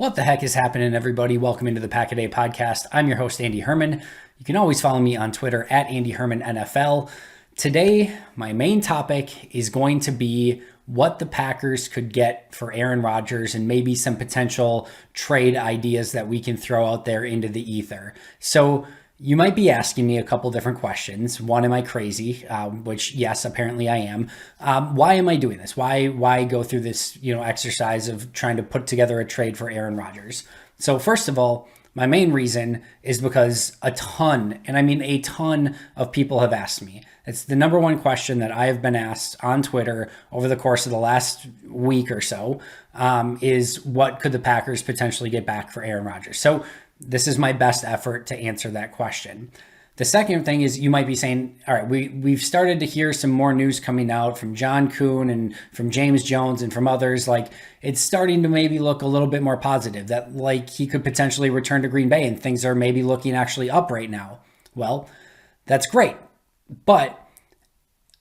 What the heck is happening, everybody? Welcome into the Pack a Day podcast. I'm your host, Andy Herman. You can always follow me on Twitter at Andy Herman NFL. Today, my main topic is going to be what the Packers could get for Aaron Rodgers and maybe some potential trade ideas that we can throw out there into the ether. So you might be asking me a couple different questions. One, am I crazy? Which, yes, apparently I am. Why am I doing this? Why go through this, exercise of trying to put together a trade for Aaron Rodgers? So first of all, my main reason is because a ton, and I mean a ton of people have asked me. It's the number one question that I have been asked on Twitter over the course of the last week or so, is what could the Packers potentially get back for Aaron Rodgers? So this is my best effort to answer that question. The second thing is you might be saying, all right, we've started to hear some more news coming out from John Kuhn and from James Jones and from others. Like it's starting to maybe look a little bit more positive that like he could potentially return to Green Bay and things are maybe looking actually up right now. Well, that's great. But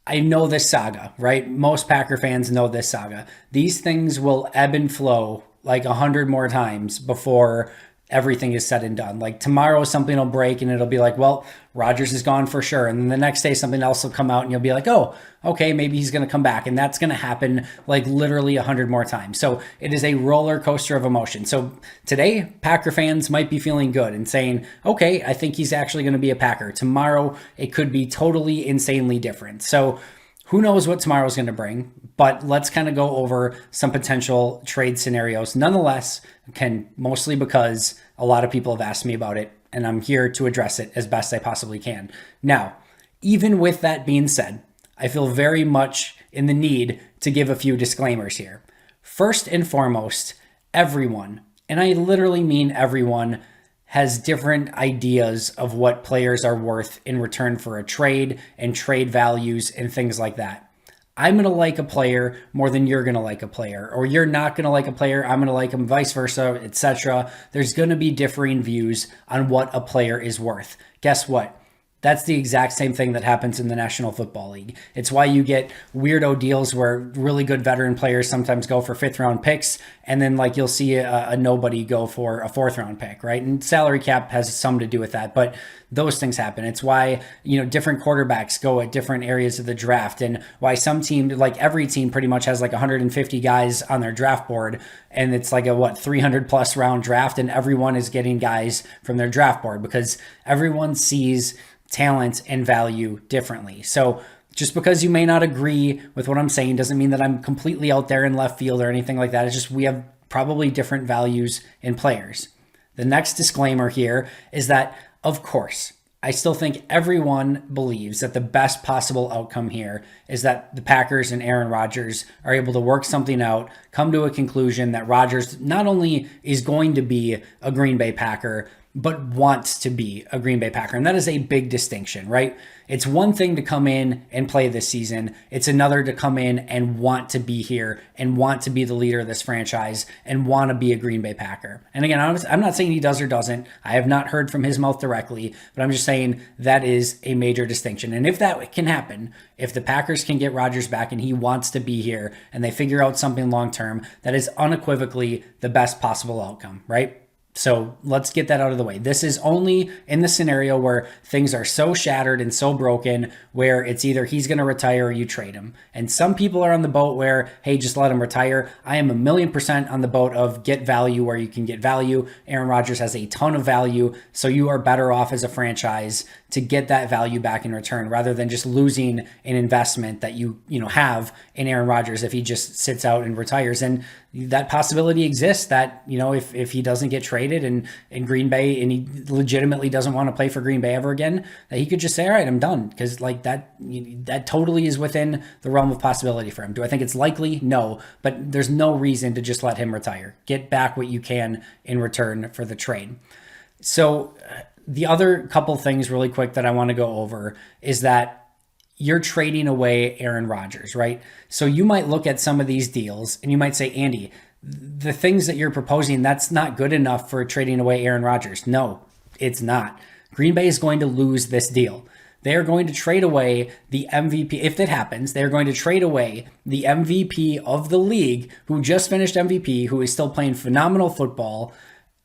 I know this saga, right? Most Packer fans know this saga. These things will ebb and flow like 100 more times before everything is said and done. Like tomorrow something will break and it'll be like, well, Rodgers is gone for sure. And then the next day something else will come out and you'll be like, oh, okay, maybe he's going to come back. And that's going to happen like literally 100 more times. So it is a roller coaster of emotion. So today Packer fans might be feeling good and saying, okay, I think he's actually going to be a Packer. Tomorrow it could be totally insanely different. So who knows what tomorrow's going to bring, but let's kind of go over some potential trade scenarios. Nonetheless, mostly because a lot of people have asked me about it, and I'm here to address it as best I possibly can. Now, even with that being said, I feel very much in the need to give a few disclaimers here. First and foremost, everyone, and I literally mean everyone, has different ideas of what players are worth in return for a trade and trade values and things like that. I'm going to like a player more than you're going to like a player, or you're not going to like a player, I'm going to like him, vice versa, etc. There's going to be differing views on what a player is worth. Guess what? That's the exact same thing that happens in the National Football League. It's why you get weirdo deals where really good veteran players sometimes go for 5th round picks, and then like you'll see a nobody go for a 4th round pick, right? And salary cap has some to do with that, but those things happen. It's why, different quarterbacks go at different areas of the draft, and why some team, like every team pretty much has like 150 guys on their draft board, and it's like a 300 plus round draft, and everyone is getting guys from their draft board because everyone sees talent and value differently. So just because you may not agree with what I'm saying doesn't mean that I'm completely out there in left field or anything like that. It's just we have probably different values in players. The next disclaimer here is that, of course, I still think everyone believes that the best possible outcome here is that the Packers and Aaron Rodgers are able to work something out, come to a conclusion that Rodgers not only is going to be a Green Bay Packer, but wants to be a Green Bay Packer. And that is a big distinction, right? It's one thing to come in and play this season. It's another to come in and want to be here and want to be the leader of this franchise and want to be a Green Bay Packer. And again, I'm not saying he does or doesn't. I have not heard from his mouth directly, but I'm just saying that is a major distinction. And if that can happen, if the Packers can get Rodgers back and he wants to be here and they figure out something long-term, that is unequivocally the best possible outcome, right? So let's get that out of the way. This is only in the scenario where things are so shattered and so broken where it's either he's going to retire or you trade him. And some people are on the boat where, hey, just let him retire. I am 1,000,000% on the boat of get value where you can get value. Aaron Rodgers has a ton of value, so you are better off as a franchise to get that value back in return rather than just losing an investment that you have in Aaron Rodgers if he just sits out and retires. And that possibility exists that, if he doesn't get traded and in Green Bay and he legitimately doesn't want to play for Green Bay ever again, that he could just say, all right, I'm done. Because like that totally is within the realm of possibility for him. Do I think it's likely? No, but there's no reason to just let him retire. Get back what you can in return for the trade. So the other couple things really quick that I want to go over is that you're trading away Aaron Rodgers, right? So you might look at some of these deals and you might say, Andy, the things that you're proposing, that's not good enough for trading away Aaron Rodgers. No, it's not. Green Bay is going to lose this deal. They are going to trade away the MVP. If that happens, they're going to trade away the MVP of the league, who just finished MVP, who is still playing phenomenal football,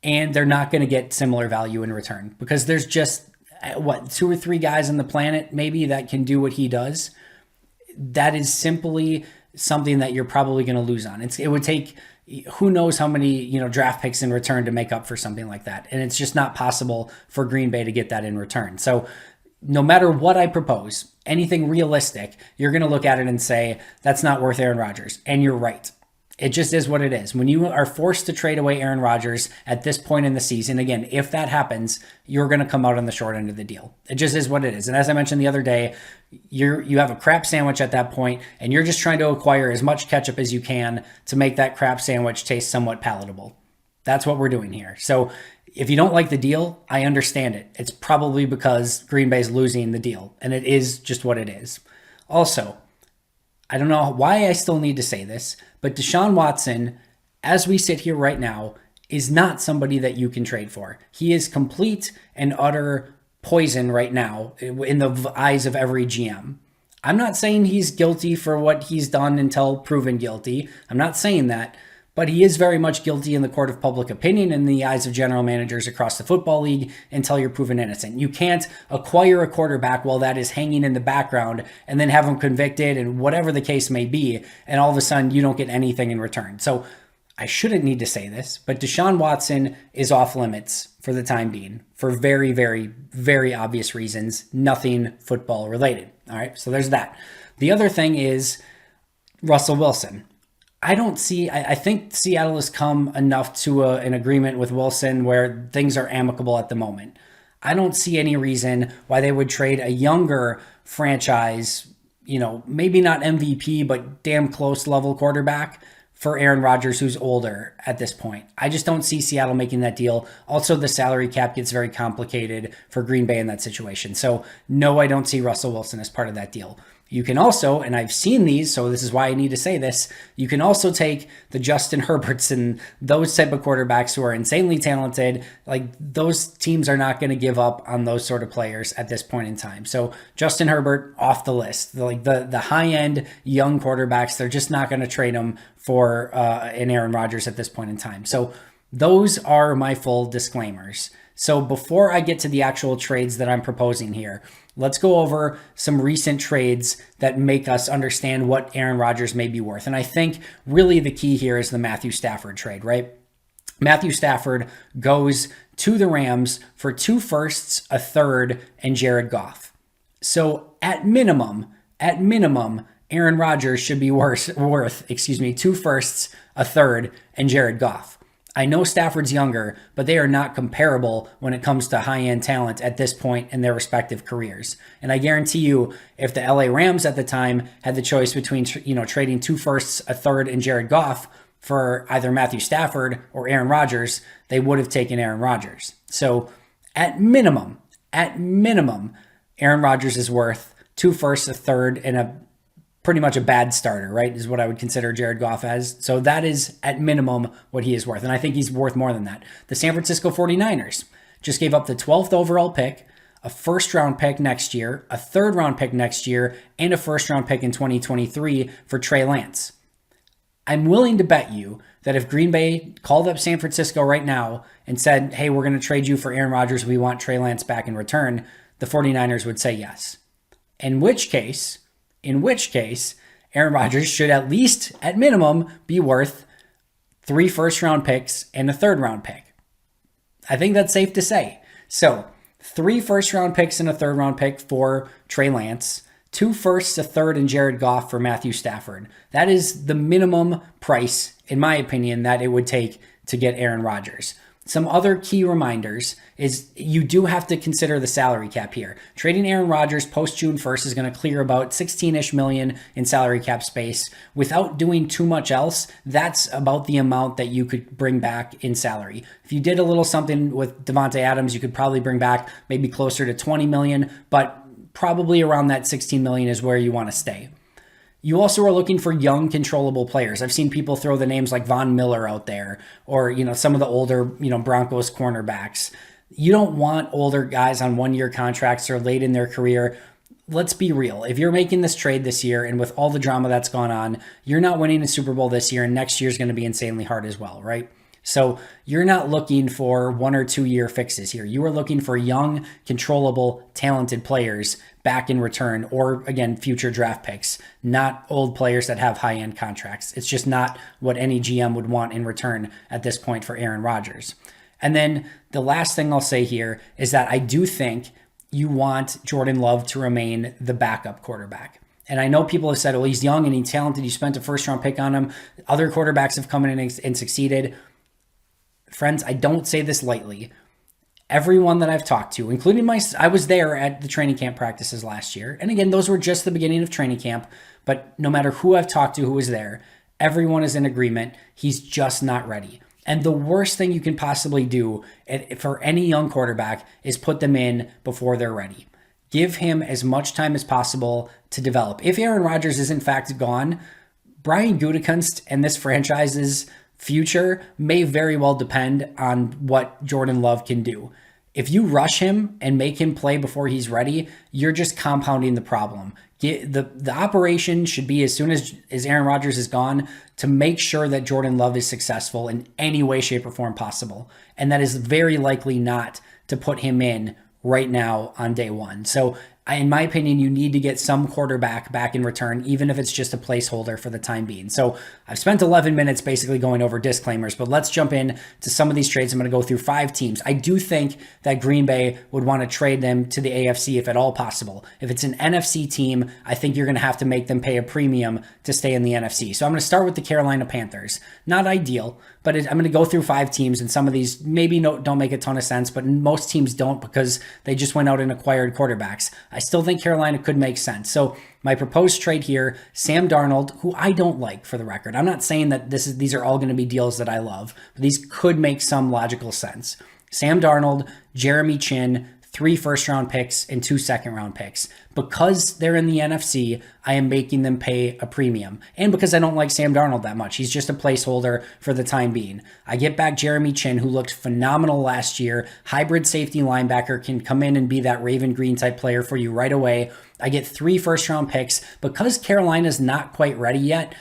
and they're not going to get similar value in return because there's just, 2 or 3 guys on the planet maybe that can do what he does. That is simply something that you're probably going to lose on. It would take who knows how many, draft picks in return to make up for something like that. And it's just not possible for Green Bay to get that in return. So no matter what I propose, anything realistic, you're going to look at it and say, that's not worth Aaron Rodgers. And you're right. It just is what it is. When you are forced to trade away Aaron Rodgers at this point in the season, again, if that happens, you're going to come out on the short end of the deal. It just is what it is. And as I mentioned the other day, you have a crap sandwich at that point, and you're just trying to acquire as much ketchup as you can to make that crap sandwich taste somewhat palatable. That's what we're doing here. So if you don't like the deal, I understand it. It's probably because Green Bay's losing the deal, and it is just what it is. Also, I don't know why I still need to say this, but Deshaun Watson, as we sit here right now, is not somebody that you can trade for. He is complete and utter poison right now in the eyes of every GM. I'm not saying he's guilty for what he's done until proven guilty. I'm not saying that. But he is very much guilty in the court of public opinion in the eyes of general managers across the football league until you're proven innocent. You can't acquire a quarterback while that is hanging in the background and then have him convicted and whatever the case may be, and all of a sudden you don't get anything in return. So I shouldn't need to say this, but Deshaun Watson is off limits for the time being for very, very, very obvious reasons, nothing football related. All right, so there's that. The other thing is Russell Wilson. I think Seattle has come enough to an agreement with Wilson where things are amicable at the moment. I don't see any reason why they would trade a younger franchise, maybe not MVP, but damn close level quarterback for Aaron Rodgers, who's older at this point. I just don't see Seattle making that deal. Also, the salary cap gets very complicated for Green Bay in that situation. So no, I don't see Russell Wilson as part of that deal. You can also, and I've seen these, so this is why I need to say this, you can also take the Justin Herberts and those type of quarterbacks who are insanely talented. Like, those teams are not going to give up on those sort of players at this point in time. So Justin Herbert off the list. Like the high-end young quarterbacks, they're just not going to trade them for an Aaron Rodgers at this point in time. So those are my full disclaimers. So before I get to the actual trades that I'm proposing here, let's go over some recent trades that make us understand what Aaron Rodgers may be worth. And I think really the key here is the Matthew Stafford trade, right? Matthew Stafford goes to the Rams for 2 firsts, a third, and Jared Goff. So at minimum, Aaron Rodgers should be worth 2 firsts, a third, and Jared Goff. I know Stafford's younger, but they are not comparable when it comes to high-end talent at this point in their respective careers. And I guarantee you, if the LA Rams at the time had the choice between, trading 2 firsts, a third, and Jared Goff for either Matthew Stafford or Aaron Rodgers, they would have taken Aaron Rodgers. So at minimum, Aaron Rodgers is worth 2 firsts, a third, and pretty much a bad starter, right, is what I would consider Jared Goff as. So that is at minimum what he is worth. And I think he's worth more than that. The San Francisco 49ers just gave up the 12th overall pick, a first-round pick next year, a third-round pick next year, and a first-round pick in 2023 for Trey Lance. I'm willing to bet you that if Green Bay called up San Francisco right now and said, hey, we're going to trade you for Aaron Rodgers, we want Trey Lance back in return, the 49ers would say yes. In which case, Aaron Rodgers should at least, at minimum, be worth 3 first-round picks and a third-round pick. I think that's safe to say. So 3 first-round picks and a third-round pick for Trey Lance, 2 firsts, a third, and Jared Goff for Matthew Stafford. That is the minimum price, in my opinion, that it would take to get Aaron Rodgers. Some other key reminders is you do have to consider the salary cap here. Trading Aaron Rodgers post June 1st is going to clear about 16-ish million in salary cap space. Without doing too much else, that's about the amount that you could bring back in salary. If you did a little something with Devontae Adams, you could probably bring back maybe closer to 20 million, but probably around that 16 million is where you want to stay. You also are looking for young, controllable players. I've seen people throw the names like Von Miller out there, or some of the older Broncos cornerbacks. You don't want older guys on 1-year contracts or late in their career. Let's be real. If you're making this trade this year and with all the drama that's gone on, you're not winning a Super Bowl this year, and next year's going to be insanely hard as well, right? So you're not looking for 1 or 2 year fixes here. You are looking for young, controllable, talented players back in return, or again, future draft picks, not old players that have high end contracts. It's just not what any GM would want in return at this point for Aaron Rodgers. And then the last thing I'll say here is that I do think you want Jordan Love to remain the backup quarterback. And I know people have said, well, he's young and he's talented. You spent a first round pick on him. Other quarterbacks have come in and succeeded. Friends, I don't say this lightly. Everyone that I've talked to, including I was there at the training camp practices last year. And again, those were just the beginning of training camp. But no matter who I've talked to who was there, everyone is in agreement. He's just not ready. And the worst thing you can possibly do for any young quarterback is put them in before they're ready. Give him as much time as possible to develop. If Aaron Rodgers is in fact gone, Brian Gutekunst and this franchise's future may very well depend on what Jordan Love can do. If you rush him and make him play before he's ready, you're just compounding the problem. The operation should be as soon as Aaron Rodgers is gone to make sure that Jordan Love is successful in any way, shape, or form possible. And that is very likely not to put him in right now on day one. So in my opinion, you need to get some quarterback back in return, even if it's just a placeholder for the time being. So I've spent 11 minutes basically going over disclaimers, but let's jump in to some of these trades. I'm going to go through 5 teams. I do think that Green Bay would want to trade them to the AFC if at all possible. If it's an NFC team, I think you're going to have to make them pay a premium to stay in the NFC. So I'm going to start with the Carolina Panthers. Not ideal, but I'm going to go through 5 teams, and some of these maybe don't make a ton of sense, but most teams don't because they just went out and acquired quarterbacks. I still think Carolina could make sense. So my proposed trade here, Sam Darnold, who I don't like for the record. I'm not saying that these are all going to be deals that I love, but these could make some logical sense. Sam Darnold, Jeremy Chin, 3 first-round picks and 2 second-round picks. Because they're in the NFC, I am making them pay a premium. And because I don't like Sam Darnold that much. He's just a placeholder for the time being. I get back Jeremy Chin, who looked phenomenal last year. Hybrid safety linebacker, can come in and be that Raven Green type player for you right away. I get 3 first-round picks. Because Carolina's not quite ready yet,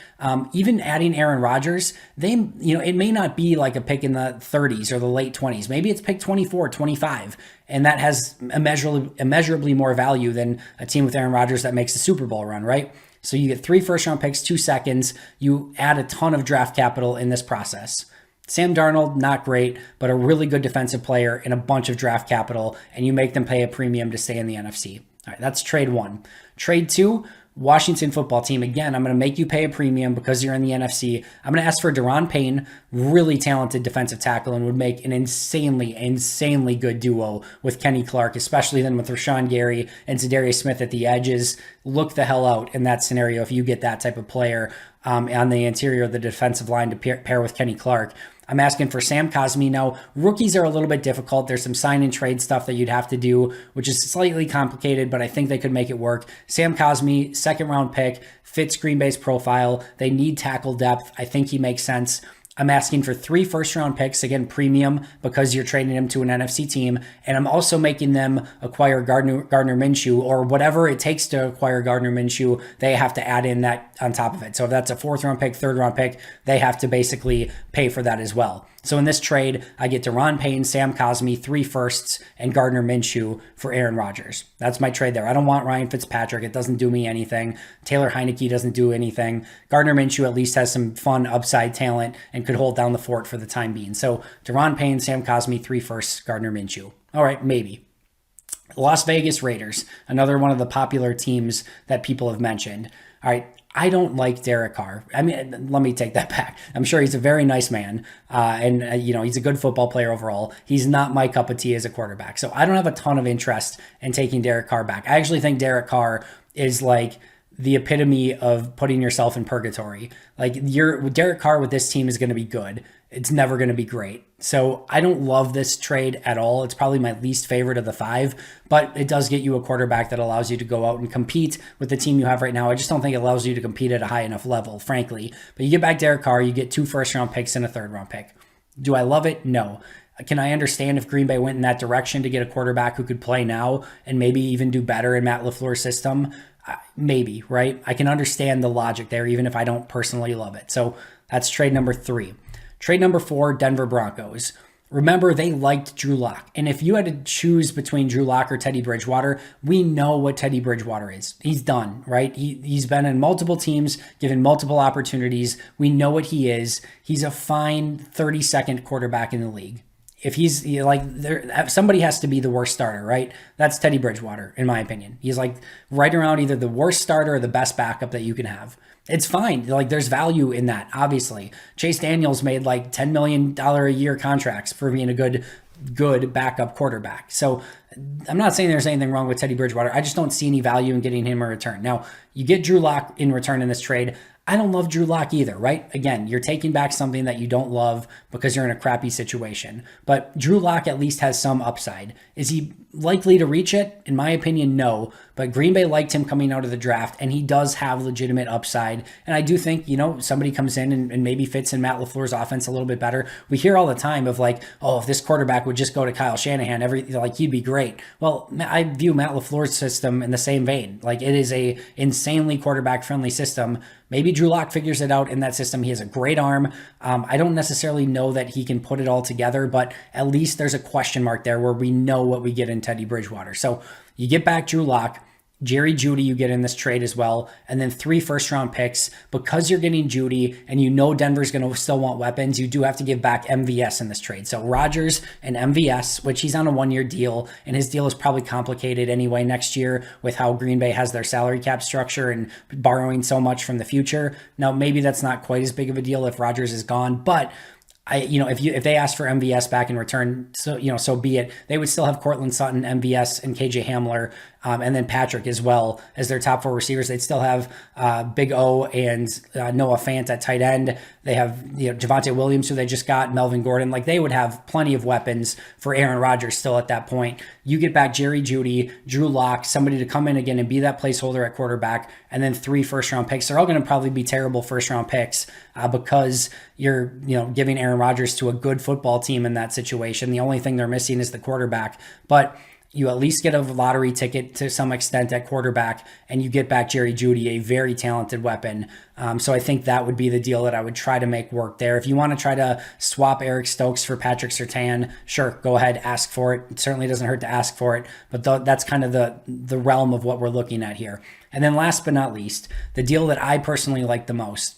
even adding Aaron Rodgers, it may not be like a pick in the 30s or the late 20s. Maybe it's pick 24, 25. And that has immeasurably more value than a team with Aaron Rodgers that makes a Super Bowl run, right? So you get 3 first-round picks, 2 seconds. You add a ton of draft capital in this process. Sam Darnold, not great, but a really good defensive player and a bunch of draft capital, and you make them pay a premium to stay in the NFC. All right, that's trade 1. Trade 2, Washington football team. Again, I'm going to make you pay a premium because you're in the NFC. I'm going to ask for Daron Payne, really talented defensive tackle, and would make an insanely good duo with Kenny Clark, especially then with Rashawn Gary and Za'Darius Smith at the edges. Look the hell out in that scenario if you get that type of player on the interior of the defensive line to pair with Kenny Clark. I'm asking for Sam Cosmi. Now, rookies are a little bit difficult. There's some sign and trade stuff that you'd have to do, which is slightly complicated, but I think they could make it work. Sam Cosmi, second round pick, fits Green Bay's profile. They need tackle depth. I think he makes sense. I'm asking for 3 first-round picks, again, premium, because you're trading him to an NFC team. And I'm also making them acquire Gardner Minshew, or whatever it takes to acquire Gardner Minshew. They have to add in that on top of it. So if that's a 4th-round pick, 3rd-round pick, they have to basically pay for that as well. So in this trade, I get Daron Payne, Sam Cosmi, 3 firsts, and Gardner Minshew for Aaron Rodgers. That's my trade there. I don't want Ryan Fitzpatrick. It doesn't do me anything. Taylor Heineke doesn't do anything. Gardner Minshew at least has some fun upside talent and could hold down the fort for the time being. So Daron Payne, Sam Cosmi, 3 firsts, Gardner Minshew. All right, maybe. Las Vegas Raiders, another one of the popular teams that people have mentioned. All right, I don't like Derek Carr. I mean, let me take that back. I'm sure he's a very nice man, and he's a good football player overall. He's not my cup of tea as a quarterback, so I don't have a ton of interest in taking Derek Carr back. I actually think Derek Carr is like the epitome of putting yourself in purgatory. Like Derek Carr with this team is going to be good. It's never going to be great. So I don't love this trade at all. It's probably my least favorite of the 5, but it does get you a quarterback that allows you to go out and compete with the team you have right now. I just don't think it allows you to compete at a high enough level, frankly. But you get back Derek Carr, you get 2 first-round picks and a 3rd-round pick. Do I love it? No. Can I understand if Green Bay went in that direction to get a quarterback who could play now and maybe even do better in Matt LaFleur's system? Maybe, right? I can understand the logic there, even if I don't personally love it. So that's trade number 3. Trade number 4, Denver Broncos. Remember, they liked Drew Lock. And if you had to choose between Drew Lock or Teddy Bridgewater, we know what Teddy Bridgewater is. He's done, right? He's been in multiple teams, given multiple opportunities. We know what he is. He's a fine 32nd quarterback in the league. If he's like, somebody has to be the worst starter, right? That's Teddy Bridgewater, in my opinion. He's like right around either the worst starter or the best backup that you can have. It's fine. Like, there's value in that, obviously. Chase Daniels made like $10 million a year contracts for being a good backup quarterback. So I'm not saying there's anything wrong with Teddy Bridgewater. I just don't see any value in getting him a return. Now, you get Drew Lock in return in this trade. I don't love Drew Lock either, right? Again, you're taking back something that you don't love because you're in a crappy situation. But Drew Lock at least has some upside. Is he likely to reach it? In my opinion, no. But Green Bay liked him coming out of the draft, and he does have legitimate upside. And I do think, somebody comes in and maybe fits in Matt LaFleur's offense a little bit better. We hear all the time of like, oh, if this quarterback would just go to Kyle Shanahan, he'd be great. Well, I view Matt LaFleur's system in the same vein. Like, it is a insanely quarterback-friendly system. Maybe Drew Lock figures it out in that system. He has a great arm. I don't necessarily know that he can put it all together, but at least there's a question mark there where we know what we get in Teddy Bridgewater. So you get back Drew Lock. Jerry Jeudy you get in this trade as well, and then 3 first-round picks. Because you're getting Jeudy and you know Denver's going to still want weapons, you do have to give back MVS in this trade. So Rodgers and MVS, which he's on a 1-year deal, and his deal is probably complicated anyway next year with how Green Bay has their salary cap structure and borrowing so much from the future. Now, maybe that's not quite as big of a deal if Rodgers is gone, but if they ask for MVS back in return, so be it. They would still have Cortland Sutton, MVS, and KJ Hamler, and then Patrick as well as their top 4 receivers. They'd still have Big O and Noah Fant at tight end. They have Javonte Williams, who they just got, Melvin Gordon. Like, they would have plenty of weapons for Aaron Rodgers still at that point. You get back Jerry Jeudy, Drew Lock, somebody to come in again and be that placeholder at quarterback, and then 3 first-round picks. They're all going to probably be terrible first-round picks because you're giving Aaron Rodgers to a good football team in that situation. The only thing they're missing is the quarterback. But you at least get a lottery ticket to some extent at quarterback, and you get back Jerry Jeudy, a very talented weapon. So I think that would be the deal that I would try to make work there. If you want to try to swap Eric Stokes for Patrick Surtain, sure, go ahead, ask for it. It certainly doesn't hurt to ask for it, but that's kind of the realm of what we're looking at here. And then last but not least, the deal that I personally like the most,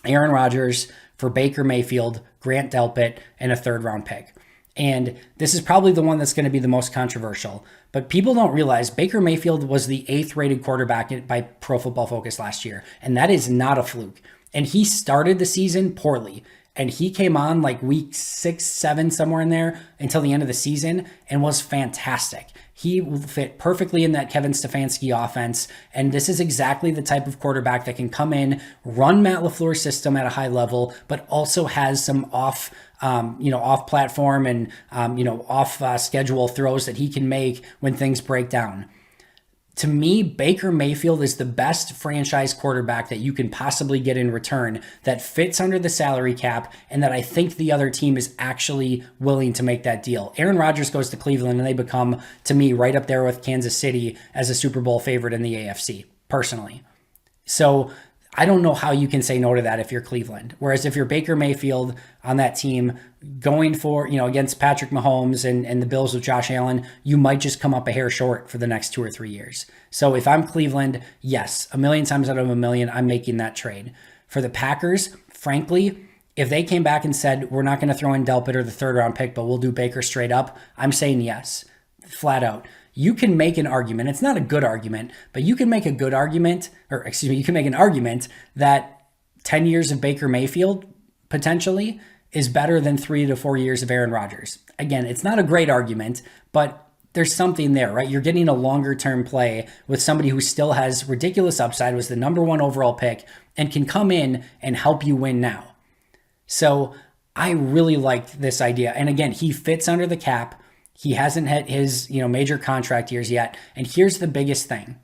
Aaron Rodgers for Baker Mayfield, Grant Delpit, and a 3rd-round pick. And this is probably the one that's going to be the most controversial. But people don't realize Baker Mayfield was the 8th rated quarterback by Pro Football Focus last year. And that is not a fluke. And he started the season poorly. And he came on like week 6, 7, somewhere in there until the end of the season and was fantastic. He fit perfectly in that Kevin Stefanski offense. And this is exactly the type of quarterback that can come in, run Matt LaFleur's system at a high level, but also has some off platform and, off schedule throws that he can make when things break down. To me, Baker Mayfield is the best franchise quarterback that you can possibly get in return that fits under the salary cap and that I think the other team is actually willing to make that deal. Aaron Rodgers goes to Cleveland and they become, to me, right up there with Kansas City as a Super Bowl favorite in the AFC, personally. So I don't know how you can say no to that if you're Cleveland. Whereas if you're Baker Mayfield on that team going for, against Patrick Mahomes and the Bills with Josh Allen, you might just come up a hair short for the next 2 or 3 years. So if I'm Cleveland, yes, 1,000,000 times out of 1,000,000, I'm making that trade. For the Packers, frankly, if they came back and said, we're not going to throw in Delpit or the 3rd-round pick, but we'll do Baker straight up, I'm saying yes, flat out. You can make an argument. It's not a good argument, but you can make a good argument, you can make an argument that 10 years of Baker Mayfield potentially is better than 3 to 4 years of Aaron Rodgers. Again, it's not a great argument, but there's something there, right? You're getting a longer term play with somebody who still has ridiculous upside, was the number 1 overall pick, and can come in and help you win now. So I really liked this idea. And again, he fits under the cap. He hasn't hit his, major contract years yet. And here's the biggest thing.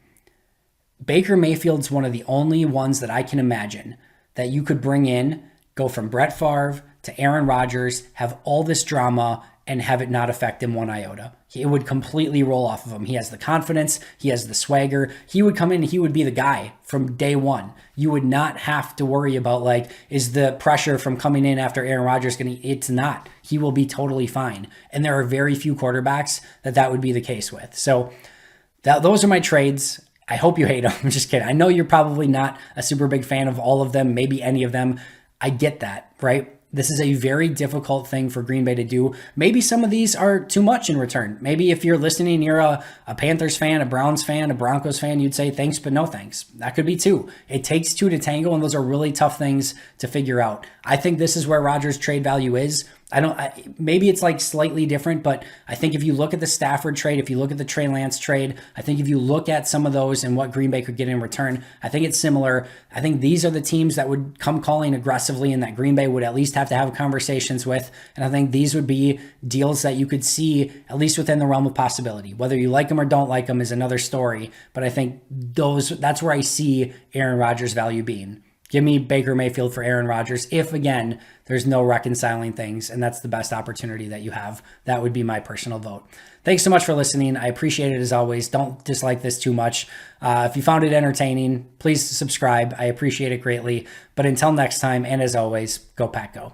Baker Mayfield's one of the only ones that I can imagine that you could bring in, go from Brett Favre to Aaron Rodgers, have all this drama, and have it not affect him one iota. It would completely roll off of him. He has the confidence. He has the swagger. He would come in and he would be the guy from day one. You would not have to worry about like, is the pressure from coming in after Aaron Rodgers going to, it's not. He will be totally fine. And there are very few quarterbacks that would be the case with. So those are my trades. I hope you hate them. I'm just kidding. I know you're probably not a super big fan of all of them, maybe any of them. I get that, right? This is a very difficult thing for Green Bay to do. Maybe some of these are too much in return. Maybe if you're listening, you're a Panthers fan, a Browns fan, a Broncos fan, you'd say thanks, but no thanks. That could be two. It takes two to tango, and those are really tough things to figure out. I think this is where Rodgers' trade value is. Maybe it's like slightly different, but I think if you look at the Stafford trade, if you look at the Trey Lance trade, I think if you look at some of those and what Green Bay could get in return, I think it's similar. I think these are the teams that would come calling aggressively and that Green Bay would at least have to have conversations with. And I think these would be deals that you could see at least within the realm of possibility. Whether you like them or don't like them is another story, but I think that's where I see Aaron Rodgers' value being. Give me Baker Mayfield for Aaron Rodgers. If, again, there's no reconciling things and that's the best opportunity that you have, that would be my personal vote. Thanks so much for listening. I appreciate it as always. Don't dislike this too much. If you found it entertaining, please subscribe. I appreciate it greatly. But until next time, and as always, go Pack Go.